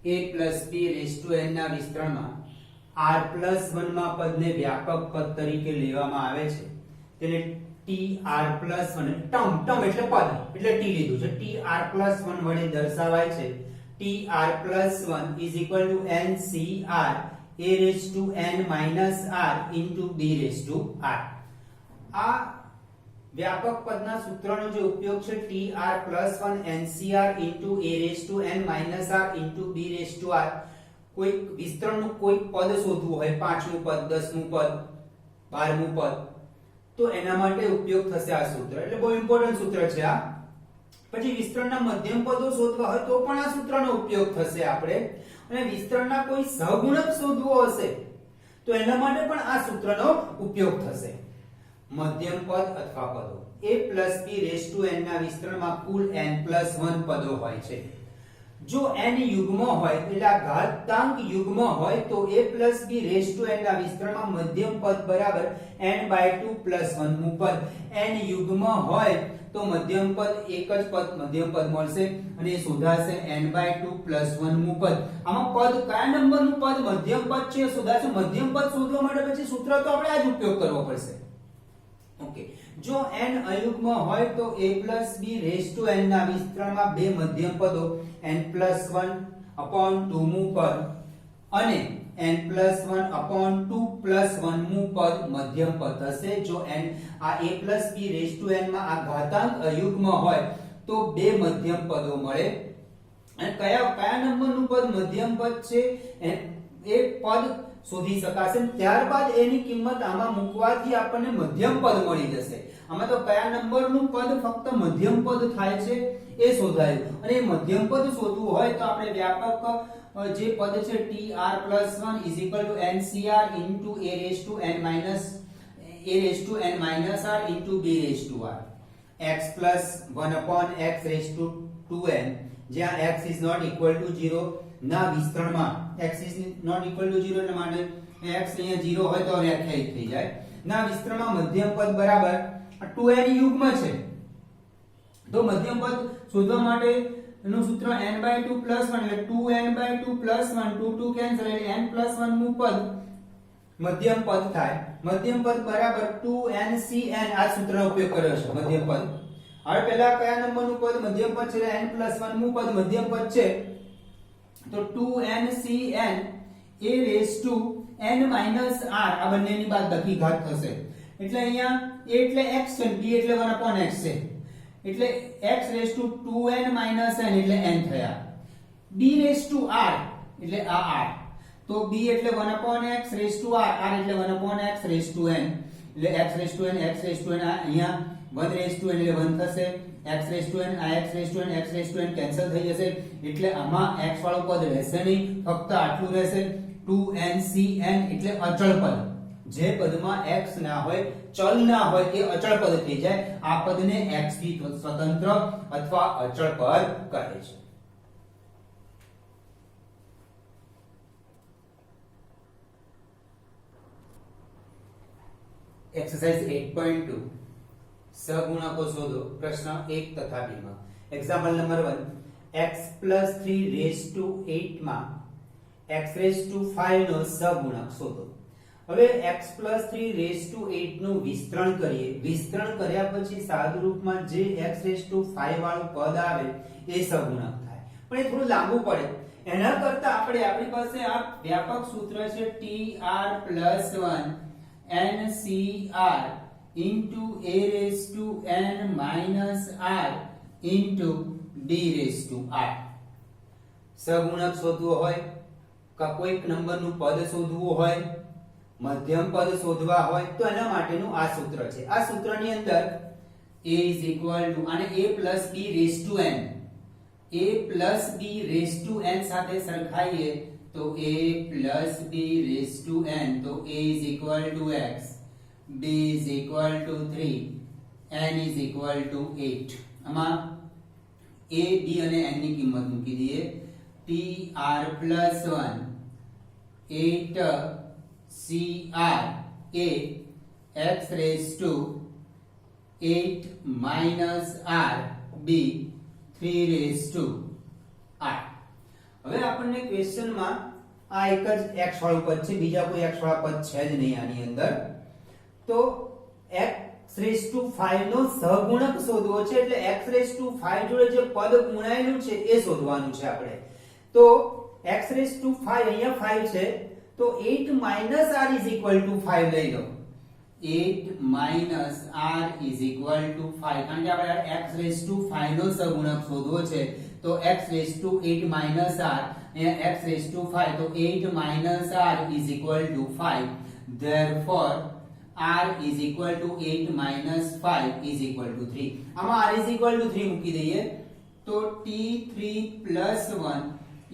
a plus b raised to n ના વિસ્તરણમાં r+1 માં પદને વ્યાપક પદ તરીકે લેવામાં આવે છે તેને tr+1 ટર્મ એટલે પદ એટલે t લીધું છે tr+1 વડે દર્શાવાય છે tr+1 ncr a raised to n minus r into b raised to r આ વ્યાપક પદના સૂત્રનો જે ઉપયોગ છે tr+1 ncr into a raised to n minus r into b raised to r કોઈ વિસ્તરણનું કોઈ પદ શોધવું હોય પાંચમું પદ 10મું પદ 12મું પદ તો એના માટે ઉપયોગ થશે આ સૂત્ર એટલે બહુ ઇમ્પોર્ટન્ટ સૂત્ર છે આ પછી વિસ્તરણના મધ્યમ પદો શોધવા હોય તો પણ આ સૂત્રનો ઉપયોગ થશે આપણે અને વિસ્તરણના કોઈ સહગુણક શોધવો હશે તો એના માટે પણ આ સૂત્રનો ઉપયોગ થશે મધ્યમ પદ અથવા પદો a plus b raised to n ના વિસ્તરણમાં કુલ n+1 પદો હોય છે જો n યુગ્મ હોય એટલે આ ઘાતાંક યુગ્મ હોય તો a plus b raised to n ના વિસ્તરણમાં મધ્યમ પદ બરાબર n/2 + 1મું પદ n યુગ્મ હોય તો મધ્યમ પદ એક જ પદ મધ્યમ પદ મળશે અને એ શોધાશે n/2 + 1મું પદ આમાં પદ કયા નંબરનું પદ મધ્યમ પદ છે શોધાશે મધ્યમ પદ શોધવા માટે પછી સૂત્ર તો આપણે આ જ ઉપયોગ કરવો પડશે ઓકે જો n અયુગ્મ હોય તો a plus b raised to n ના વિસ્તરણમાં બે મધ્યમ પદો n+1/2મું પદ અને n+1/2 + 1મું પદ મધ્યમ પદ હશે જો n આ a plus b raised to n માં આ ઘાતાંક અયુગ્મ હોય તો બે મધ્યમ પદો મળે અને કયા નંબરનું પદ મધ્યમ પદ છે એ પદ શોધી શકાશે ત્યારબાદ એની કિંમત આમાં મૂકવાથી આપણને મધ્યમ પદ મળી જશે આમાં તો કયા નંબરનું પદ ફક્ત મધ્યમ પદ થાય છે એ શોધાયું અને એ મધ્યમ પદ શોધવું હોય તો આપણે વ્યાપક જે પદ છે tr+1 ncr into a raised to n minus r into b raised to r x plus 1 upon x raised to 2n જ્યાં x is not equal to 0 ના વિસ્તરણમાં x is not equal to 0 એટલે માટે x અહીંયા 0 હોય તો વ્યાખ્યાયિત થઈ જાય ના વિસ્તરણમાં મધ્યમ પદ બરાબર 2n યુગ્મ છે તો મધ્યમ પદ શોધવા માટે નું સૂત્ર n/2 + 1 એટલે 2n/2 + 1 2 કેન્સલ એટલે n+1મું પદ મધ્યમ પદ થાય મધ્યમ પદ બરાબર 2ncn આ સૂત્રનો ઉપયોગ કર્યો છે મધ્યમ પદ હવે પહેલા કયા નંબરનું પદ મધ્યમ પદ છે n+1મું પદ મધ્યમ પદ છે તો 2ncn a raised to n minus r આ બંનેની બાદબાકી ઘાત થશે એટલે અહીંયા a એટલે x છે b એટલે 1/x છે એટલે x raised to 2n minus n એટલે n થયા b raised to r એટલે આ r તો b એટલે 1/x raised to r r એટલે 1/x raised to n એટલે x raised to n x raised to n અહીંયા 1 raised to n એટલે 1 થશે x raised to n આ x raised to n x raised to n cancel થઈ જશે એટલે આમાં x વાળું પદ રહેશે નહીં ફક્ત આટલું રહેશે 2ncn એટલે અચળ પદ જે પદમાં x ના હોય ચલ ના હોય એ અચળ પદ થઈ જાય આ પદને x થી સ્વતંત્ર અથવા અચળ પદ કહે છે एक्सरसाइज 8.2 સહગુણકો શોધો પ્રશ્ન 1 તથા 2 માં example number 1 x + 3 raised to 8 માં x raised to 5 નો સહગુણક શોધો હવે x + 3 raised to 8 નું વિસ્તરણ કરીએ વિસ્તરણ કર્યા પછી સાદુ રૂપમાં જે x raised to 5 વાળું પદ આવે એ સહગુણક થાય પણ એ થોડું લાંબુ પડે એના કરતા આપણી પાસે આ વ્યાપક સૂત્ર છે tr+1 ncr into a raised to n minus r into b raised to r સહગુણક શોધવો હોય કે કોઈક નંબરનું પદ શોધવું હોય મધ્યમ પદ શોધવા હોય તો એના માટેનું આ સૂત્ર છે આ સૂત્રની અંદર a is equal to અને a plus b raised to n a plus b raised to n સાથે સરખાઈએ તો a plus b raised to n તો a is equal to x b is equal to 3 n is equal to 8 આમાં a b અને n ની કિંમત મૂકી દઈએ tr+1 8 cr a x raised to 8 minus r b 3 raised to r હવે આપણે આપણને ક્વેશ્ચનમાં આ એક જ x વાળું પદ છે, બીજા કોઈ x વાળા પદ છે જ નહીં આની અંદર. તો x⁵ નો સહગુણક શોધવો છે, એટલે x⁵ જોડે જે પદ ગુણાયેલું છે એ શોધવાનું છે આપણે. તો x⁵ અહીંયા 5 છે, તો 8 - r = 5 લઈ લો. 8 - r = 5, કારણ કે આપણે x⁵ નો સહગુણક શોધવો છે. તો x⁵ 8 - r, અહીંયા x⁵ 5, તો 8 - r = 5. therefore r = 8 - 5 = 3. આમાં r = 3 મૂકી દઈએ તો t3 + 1 =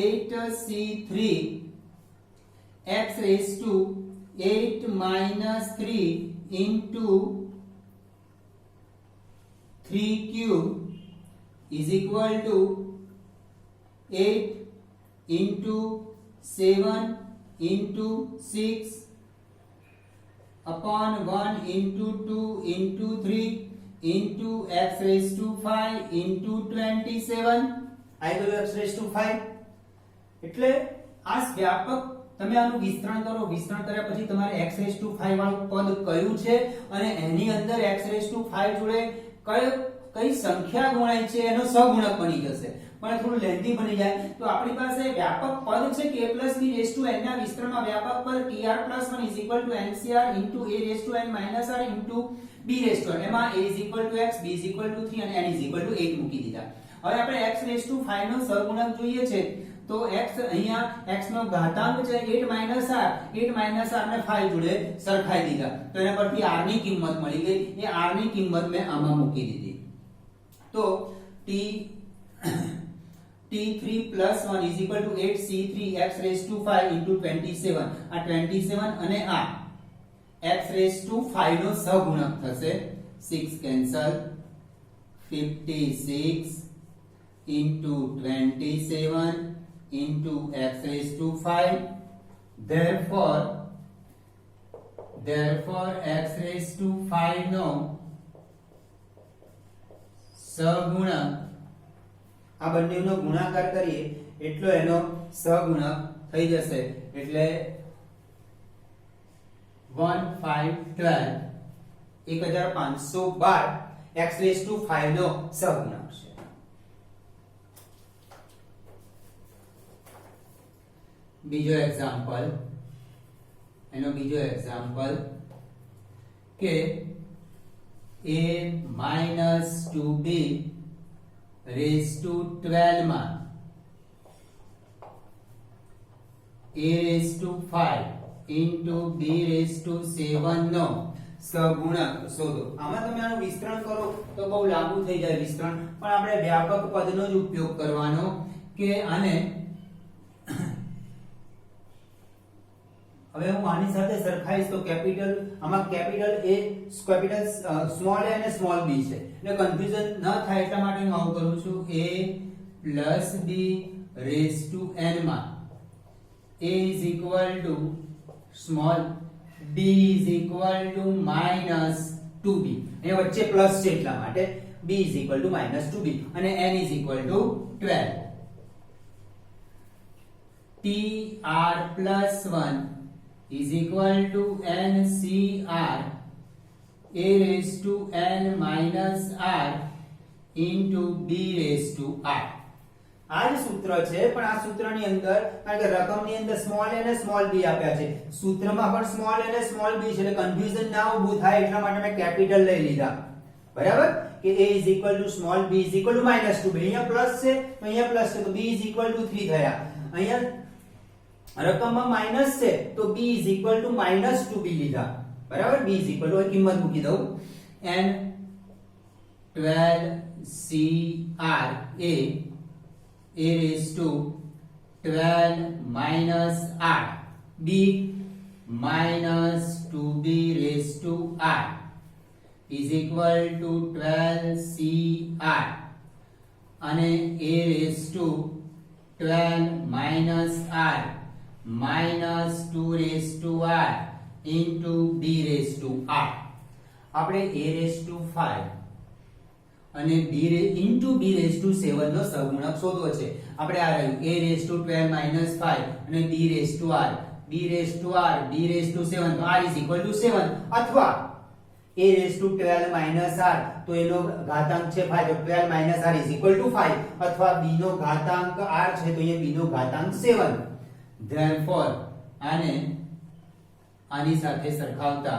8c3 x⁵ 8 - 3 into 3 cube = 8 into 7 into 6 upon 1 into 2 into 3 into x⁵ into 27. આઈ ગયું x⁵. એટલે આ વ્યાપક તમે આનું વિસ્તરણ કરો, વિસ્તરણ કર્યા પછી તમારે x⁵ વાળું પદ કયું છે અને એની અંદર x⁵ જોડે કઈ સંખ્યા ગુણાય છે એનો સહગુણક બની જશે. પણ થોડું લેન્ધી બની જાય. તો આપણી પાસે વ્યાપક પદ છે k + b⁴ ના વિસ્તરણમાં વ્યાપક પદ tr+1 = ncr * a⁻n - r * b⁴. એમાં a = x, b = 3 અને n = 8 મૂકી દીધા. હવે આપણે x⁵ નો સહગુણક જોઈએ છે. તો x અહીંયા x નો ઘાતાંક છે 8 - r, 8 - r ને 5 જોડે સરખાઈ દીધા. તો એના પરથી r ની કિંમત મળી ગઈ. એ r ની કિંમત મેં આમાં મૂકી દીધી. તો t3 + 1 = 8c3 x⁵ 5 into 27. આ 27 અને આ x⁵ નો સહગુણક થશે. 6 cancel, 56 into 27 into x⁵ therefore x⁵ નો સહગુણક, આ બંનેનો ગુણાકાર કરીએ એટલો એનો સહગુણક થઈ જશે. એટલે 1512 1512 x⁵ નો સહગુણક છે. બીજો એક્ઝામ્પલ, એનો બીજો એક્ઝામ્પલ કે a-2b raised to 12 માં a⁵ into b⁷ નો સહગુણક શોધો. આમાં તમે આનું વિસ્તરણ કરો તો બહુ લાંબુ થઈ જાય વિસ્તરણ, પણ આપણે વ્યાપક પદનો જ ઉપયોગ કરવાનો કે આને હવે હું આની સાથે સરખાઈશ તો કેપિટલ આમાં capital A, capital small a અને સ્મોલ b છે, એટલે કન્ફ્યુઝન ન થાય એટલા માટે હું આવું કરું છું. a + b⁵n માં a = સ્મોલ, b = -2b. અહીંયા વચ્ચે પ્લસ છે એટલા માટે b = -2b અને n = 12. tr+1 = ncr a⁻n - r into b⁴. આ જ સૂત્ર છે, પણ આ સૂત્રની અંદર કારણ કે રકમની અંદર સ્મોલ a અને સ્મોલ b આપ્યા છે, સૂત્રમાં પણ સ્મોલ a અને સ્મોલ b છે, એટલે કન્ફ્યુઝન ના ઊભું થાય એટલા માટે મેં કેપિટલ લઈ લીધા. બરાબર કે a = સ્મોલ, b = -2b. અહીંયા પ્લસ છે તો અહીંયા પ્લસ છે તો b = 3 થયા. અહીંયા રકમમાં માઈનસ છે તો b = -2b લીધા. બરાબર, b = કિંમત મૂકી દઉં n 12cr a⁻12 r b -2b⁴ = 12cr અને a⁻12 r -2r into b⁴. આપણે a⁵ અને b b રેઝ ટુ 7 નો સહગુણક શોધવો છે. આપણે આ રહ્યું a રેઝ ટુ 12 માઈનસ 5 અને b raise to r b raise to r b raise to 7 તો r ઇઝ ઇક્વલ ટુ 7 અથવા a raise to 12 minus r તો એનો ઘાતાંક છે 5 તો 12 minus r is equal to 5 અથવા b નો ઘાતાંક r છે તો અહીંયા b નો ઘાતાંક 7. ધેરફોર આની સાથે સરખાવતા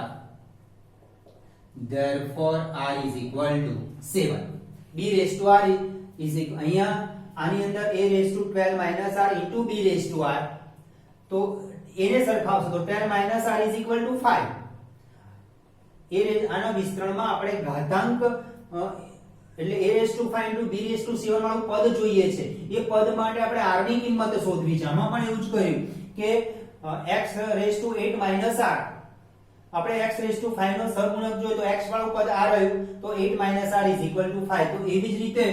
therefore r is equal to 7. b raised to r is અહીંયા આની અંદર a raised to 12 minus r into b raised to r તો એને સરખાવશો તો 12 minus r is equal to 5. આના વિસ્તરણમાં આપણે ઘાતાંક એટલે a raised to 5 into b raised to 7 વાળું પદ જોઈએ છે. એ પદ માટે આપણે r ની કિંમત શોધવી છે. આમાં પણ એવું જ કર્યું કે x raised to 8 minus r આપણે x raised to 5 નો સહગુણક જોઈએ તો x વાળું પદ આ રહ્યું તો 8 minus r is equal to 5. તો એવી જ રીતે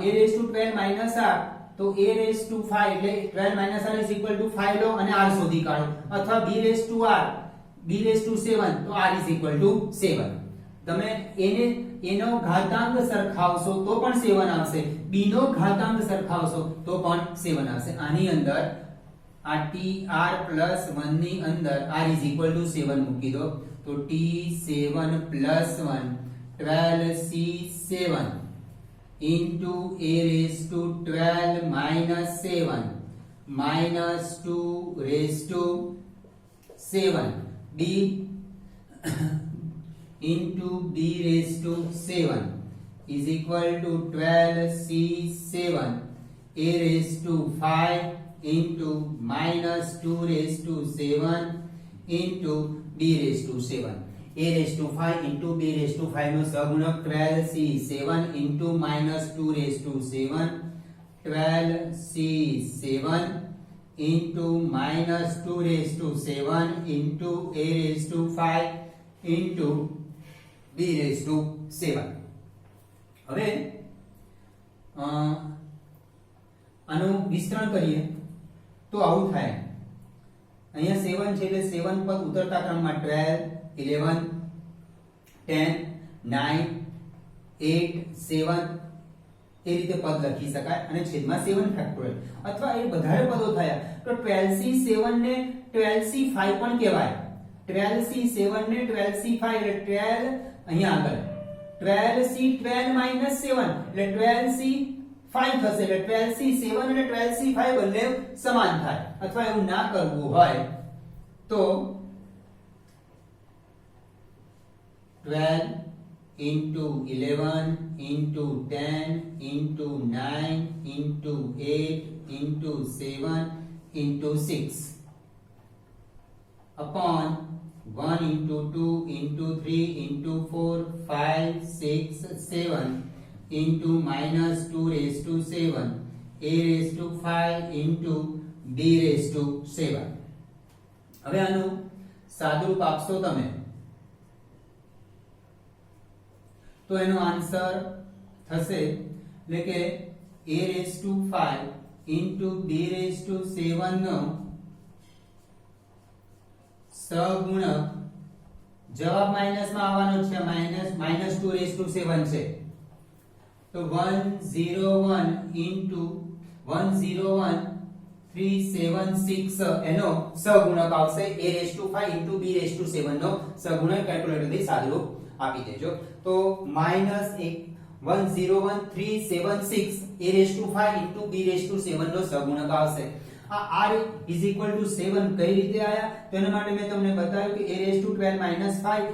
a raised to 12 minus r તો a raised to 5 એટલે 12 minus r is equal to 5 લો અને r શોધી કાઢો અથવા b raised to r b raised to 7 તો r is equal to 7. તમે એનો ઘાતાંક સરખાવશો તો પણ 7 આવશે, b નો ઘાતાંક સરખાવશો તો પણ 7 આવશે. આની અંદર આ tr plus 1 ની અંદર r is equal to 7 મૂકી દો તો t7 plus 1 12c7 into a raised to 12 minus 7 minus 2 raised to 7 b into b raised to 7 is equal to 12c7 a raised to 5 into minus 2 raised to 7 into b raised to 7. a raised to 5 into b raised to 5 નો સહગુણક 12c7 into minus 2 raised to 7 12c7 into minus 2 raised to 7 into a raised to 5 into b raised to 7. હવે આનું વિસ્તરણ કરીએ તો આવું થાય. અહીંયા 7 છે એટલે 7 પદ ઉતરતા ક્રમમાં 12 11 10 9 8 7 એ રીતે પદ લખી શકાય અને છેદમાં 7 ફેક્ટોરિયલ અથવા એ વધારે પદો થયા તો 12c7 ને 12c5 પણ કહેવાય. 12c7 ને 12c5 એટલે 12 અહીંયા આગળ 12c12 minus 7 એટલે 12c5 થશે એટલે 12c7 અને 12c5 બંને સમાન થાય. અથવા એવું ના કરવું હોય તો 12 into 11 into 10 into 9 into 8 into 7 into 6 upon 1 into 2 into 3 into 4 5 6 7 into minus 2 raised to 7 a raised to 5 into b raised to 7. હવે આનું સાદુરૂપ આપશો તમે તો એનો આન્સર થશે એટલે કે a raised to 5 into b raised to 7 નો સહગુણક જવાબ માઈનસ માં આવવાનો છે માઈનસ 2 raised to 7 છે તો 101 into 101,376 એનો સહગુણક આવશે a raised to 5 into b raised to 7 નો સહગુણક કેલ્ક્યુલેટર થી સાદુરૂપ આપી દેજો તો -101,376 a raised to 5 into b raised to 7 નો સહગુણક આવશે. આ r is equal to 7 કઈ રીતે આયા તો એના માટે મેં તમને બતાવ્યું કે a raised to 12 minus 5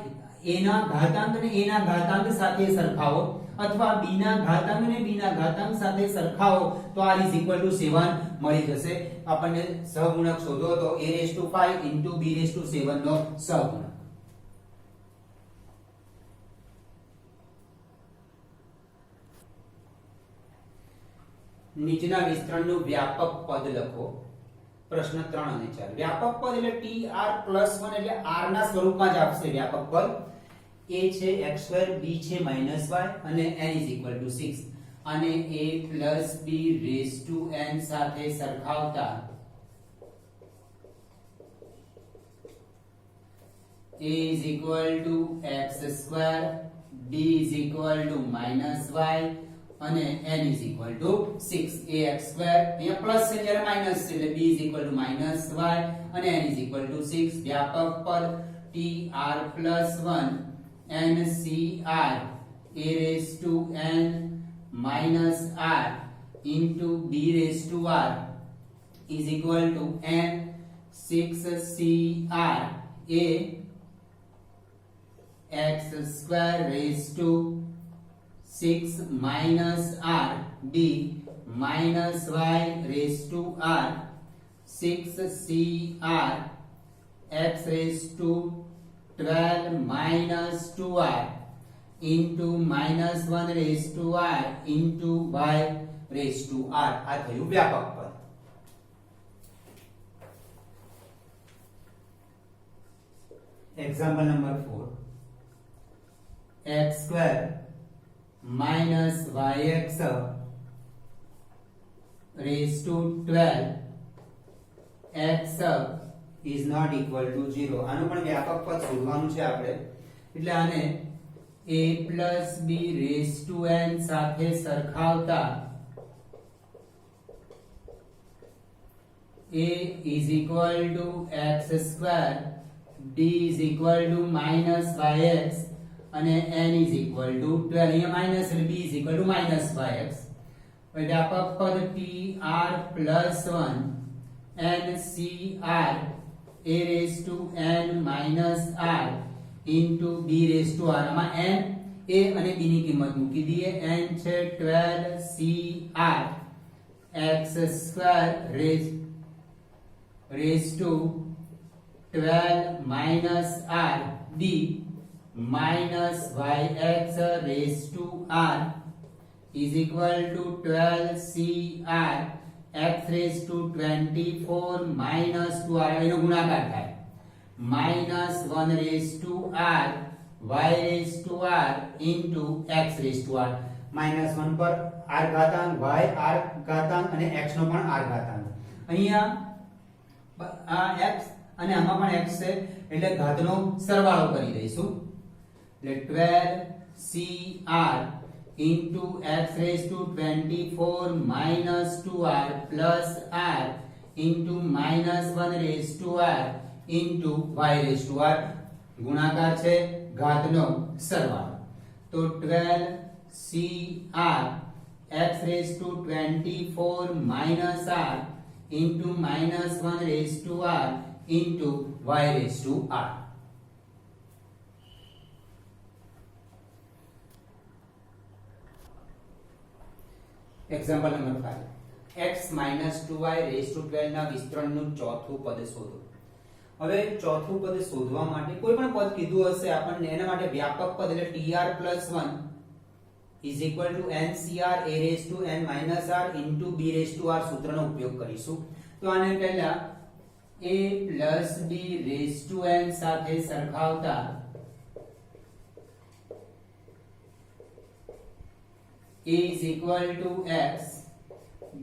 a ના ઘાતાંક ને a ના ઘાતાંક સાથે સરખાવો અથવા b ના ઘાતાંક ને b ના ઘાતાંક સાથે સરખાવો તો r is equal to 7 મળી જશે. આપણને સહગુણક શોધો તો a raised to 5 into b raised to 7 નો સહગુણક. નીચેના વિસ્તરણનું વ્યાપક પદ લખો. પ્રશ્ન 3 અને 4. વ્યાપક પદ એટલે tr+1 એટલે r ના સ્વરૂપમાં જ આપશે વ્યાપક પદ. a છે x2 b છે -y અને n is equal to 6 અને a + b raised to n સાથે સરખાવતા a is equal to x2 d is equal to minus y અને n is equal to 6 ax square અહીંયા પ્લસ છે જ્યારે minus છે એટલે b is equal to minus y અને n is equal to 6 વ્યાપક પદ tr plus 1 ncr a raised to n minus r into b raised to r is equal to n 6cr a x square raised to 6 minus r b minus y raised to r 6cr x raised to 12 minus 2r into minus 1 raised to r into y raised to r આ થયું વ્યાપક પદ. Example number 4 x square minus yx raised to 12 x is not equal to 0 આનું પણ વ્યાપક પદ શોધવાનું છે આપણે એટલે આને a plus b raised to n સાથે સરખાવતા a is equal to x square d is equal to minus yx અને n is equal to 12 અહીંયા માઈનસ એટલે b is equal to minus yx વ્યાપક પદ tr plus 1 ncr a raised to n minus r into b raised to r આમાં n a અને b ની કિંમત મૂકી દઈએ n છે 12cr x square raised to 12 minus r b minus yx raised to r is equal to 12cr x raised to 24 minus 2r એનો ગુણાકાર થાય minus 1 raised to r y raised to r into x raised to r minus 1 પર r ઘાતાંક y r ઘાતાંક અને x નો પણ r ઘાતાંક અહીંયા આ x અને આમાં પણ x છે એટલે ઘાતનો સરવાળો કરી દઈશું એટલે 12cr into x raised to 24 minus 2r plus r into minus 1 raised to r into y raised to r ગુણાકાર છે ઘાતનો સરવાળો તો 12cr x raised to 24 minus r into minus 1 raised to r into y raised to r. Example number 5. x minus 2y raised to 12 ના વિસ્તરણનું ચોથું પદ શોધો. હવે ચોથું પદ શોધવા માટે કોઈ પણ પદ કીધું હશે આપણને એના માટે વ્યાપક પદ એટલે tr plus 1 is equal to ncr a raised to n minus r into b raised to r સૂત્રનો ઉપયોગ કરીશું. તો આને પહેલા a plus b raised to n સાથે સરખાવતા a is equal to x,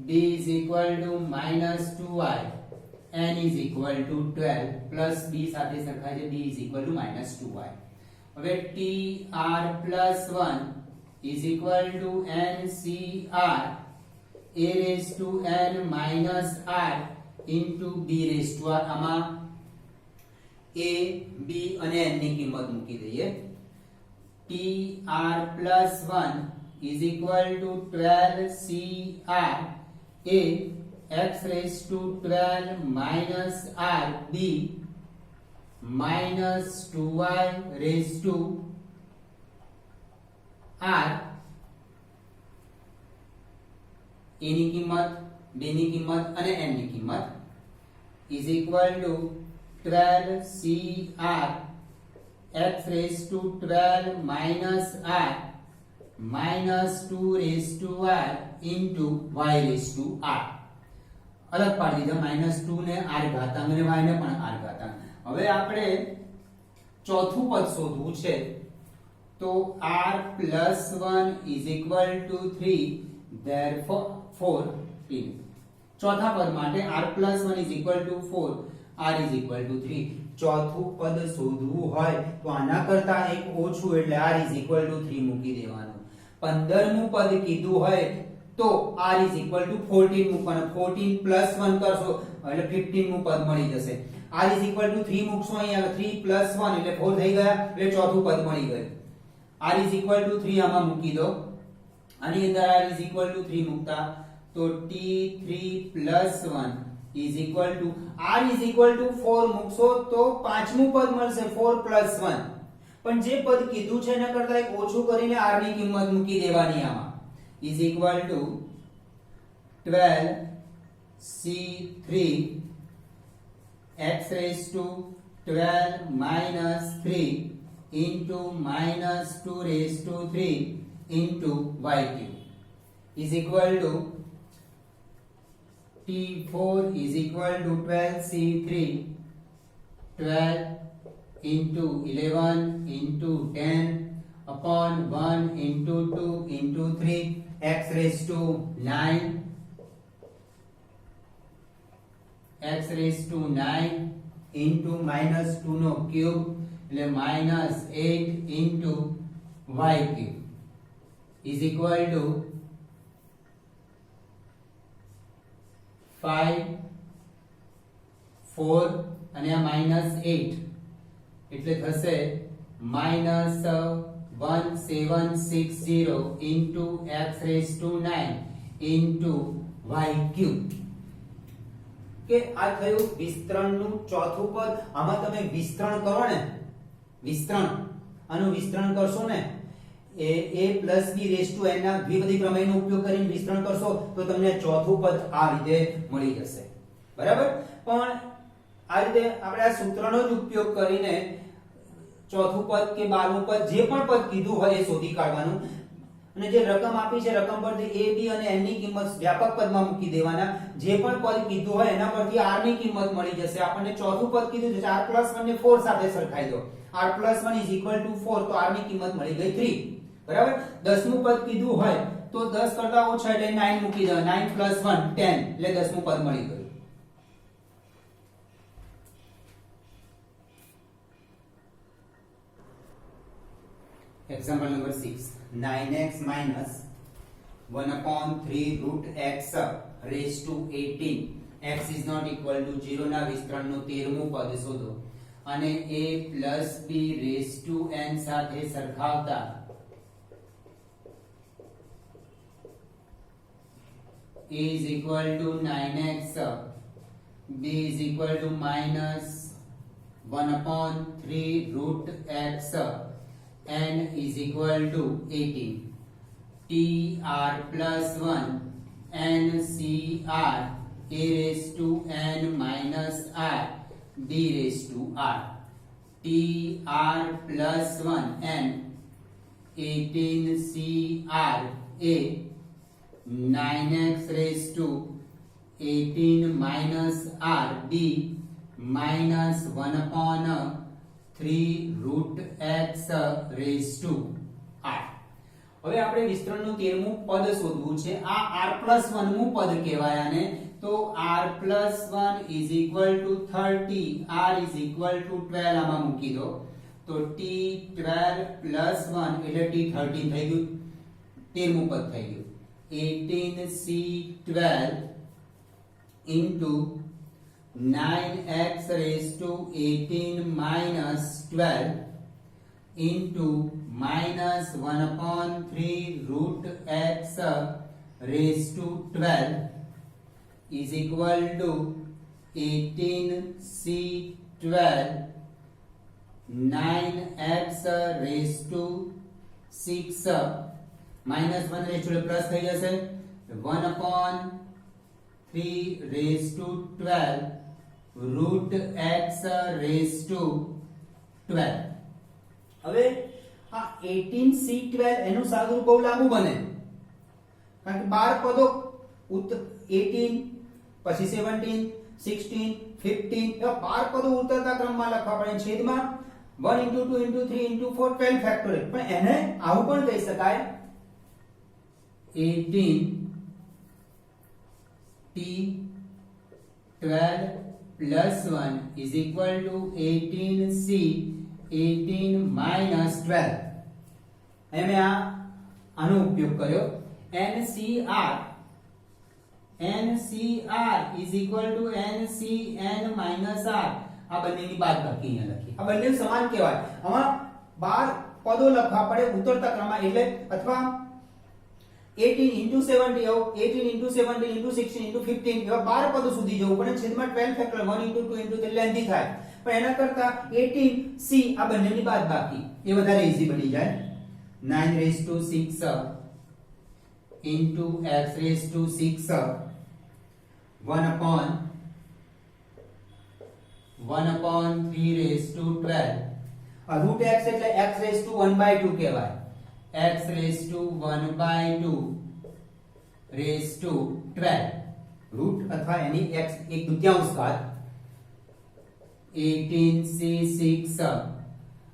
b is equal to minus 2y, n is equal to 12 plus b સાથે સરખાય છે b is equal to minus 2y. હવે tr plus 1 is equal to ncr a raised to n minus r into b raised to r આમાં a b અને n ની કિંમત મૂકી દઈએ tr plus 1 is equal to 12cr a x raised to 12 minus r b minus 2y raised to r a ની કિંમત b ની કિંમત અને n ની કિંમત is equal to 12cr x raised to 12 minus r minus 2 raised to r into y raised to r. અલગ પાડી દીધા -2 ને r ઘાતાંક અને y ને પણ r ઘાતાંક. હવે આપણે ચોથું પદ શોધવું છે તો r plus 1 is equal to 3 therefore 4 ચોથા પદ માટે r plus 1 is equal to 4 r is equal to 3 ચોથું પદ શોધવું હોય તો આના કરતા એક ઓછું એટલે r = 3 મૂકી દેવાનું. 15મું પદ કીધું હોય તો r = 14 મૂકવાનું. 14 + 1 કરશો એટલે 15મું પદ મળી જશે. r = 3 મૂકશો અહીંયા 3 + 1 એટલે 4 થઈ ગયા એટલે ચોથું પદ મળી ગયું. r = 3 આમાં મૂકી દો. આની અંદર r = 3 મૂકતા તો t3 + 1 = r = 4 મૂકશો તો પાંચમું પદ મળશે 4 + 1. પણ જે પદ કીધું છે એના કરતા એક ઓછું કરીને r ની કિંમત મૂકી દેવાની આમાં = 12c3 x⁻12 - 3 into -2⁵ into y3 is equal to T4 is equal to 12c3 12 into 11 into 10 upon 1 into 2 into 3 x⁹9 into -2 no cube એટલે -8 into y3 is equal to 5 4 અને આ -8 એટલે થશે -1760 into x⁹9 into y3 કે આ થયું વિસ્તરણનું ચોથું પદ. આમાં તમે વિસ્તરણ કરો ને, વિસ્તરણ આનું વિસ્તરણ કરશો ને a + b⁴n ના દ્વિપદી પ્રમેયનો ઉપયોગ કરીને વિસ્તરણ કરશો તો તમને ચોથું પદ આ રીતે મળી જશે. બરાબર. પણ આ રીતે આપણે આ સૂત્રનો જ ઉપયોગ કરીને ચોથું પદ કે 12મું પદ જે પણ પદ કીધું હોય એ શોધી કાઢવાનું. અને જે રકમ આપી છે રકમ પરથી a b અને n ની કિંમત વ્યાપક પદમાં મૂકી દેવાના. જે પણ પદ કીધું હોય એના પરથી r ની કિંમત મળી જશે. આપણને ચોથું પદ કીધું છે r + 1 ને 4 સાથે સરખાઈ દો. r + 1 = 4 તો r ની કિંમત મળી ગઈ 3. બરાબર. 10મું પદ કીધું હોય તો 10 કરતા ઓછા એટલે 9 મૂકી દો. 9 + 1 10 એટલે 10મું પદ મળી ગયું. Example number 6. 9x minus 1/3√x⁻18 x is not equal to 0 ના વિસ્તરણનું 13મું પદ શોધો અને a + b⁴n સાથે સરખાવતા a is equal to 9x, b is equal to -1/3√x n is equal to 18. tr plus 1 ncr a⁻n minus r d⁻r. tr plus 1 n 18cr a 9x⁻18 minus r d -1/3√x⁻r. હવે આપણે વિસ્તરણનું 13મું પદ શોધવું છે. આ r + 1મું પદ કહેવાય આને. તો r + 1 = 30, r = 12 આમાં મૂકી દો તો t12 + 1 એટલે t13 થઈ ગયું. 13મું પદ થઈ ગયું. 18c12 into 9x⁻18 minus 12 into -1/3√x⁻12 is equal to 18c12 9x⁻6 -1 ratio plus થઈ જશે 1/3√x⁻12. હવે આ 18c12 એનું સાદુરૂપ બહુ લાંબુ બને કારણ કે 12 પદો 18 પછી 17 16 15 એવા 12 પદો ઉતરતા ક્રમમાં લખવા પડે. છેદમાં 1 * 2 * 3 * 4 12 ફેક્ટોરિયલ. પણ એને આવું પણ કહી શકાય 18 t 12 plus 1 is equal to 18c 18 minus 12. અહીં મેં આનો ઉપયોગ કર્યો. NCR is equal to NCN minus R. આ બંનેની બાદબાકી અહીંયા લખી. આ બંને સમાન કહેવાય. આમાં 12 પદો લખવા પડે ઉતરતા ક્રમમાં, એટલે અથવા 18 into 70 આવો 18 into 70 into 16 into 15 એવા 12 પદો સુધી જવું પડે. છેદમાં 12 ફેક્ટર 1 into 2 into 3 લેન્ધી થાય, પણ એના કરતા 18c આ બંનેની બાદબાકી એ વધારે ઈઝી બની જાય. 9 raised to 6 into x raised to 6 1 upon 3 raised to 12. root x એટલે x raised to 1 by 2 કહેવાય. x raised to 1 by 2 raised to 12. Root अथवा यानी x एक तृतीयांश घात 18c6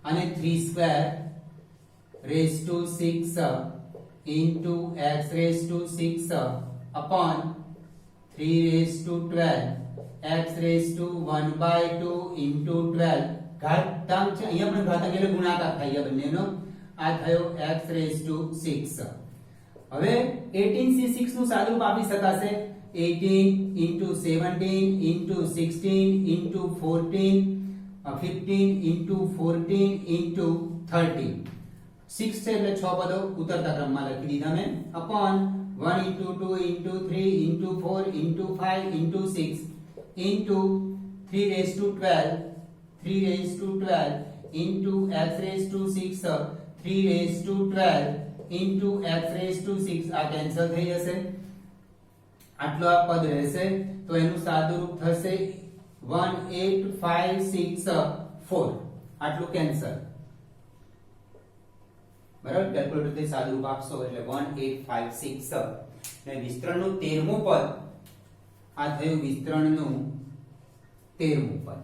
અને 3 square raised to 6 into x raised to 6 upon 3 raised to 12 x raised to 1 by 2 into 12. ઘાતાંક છે, અહીંયા પણ ઘાતાંક એટલે ગુણાકાર થાય બંનેનો. આ થયો x raised to 6. હવે 18c6 નું સાદુરૂપ આપી શકાશે 18 into 17 into 16 into 14 15 into 14 into 30. 6 છે એટલે 6 પદો ઉતરતા ક્રમમાં લખી દીધા મેં. upon 1 into 2 into 3 into 4 into 5 into 6 into 3 raised to 12 3 raised to 12 into x raised to 6 3 raised to 12 into x raised to 6. આ કેન્સલ થઈ જશે, આટલો આ પદ રહેશે, તો એનું સાદુરૂપ થશે 18564. આટલું કેન્સલ. બરાબર, કેલ્ક્યુલેટર થી સાદુરૂપ આપશો એટલે 18564. ને વિસ્તરણનું 13મું પદ આ થયું વિસ્તરણનું 13મું પદ.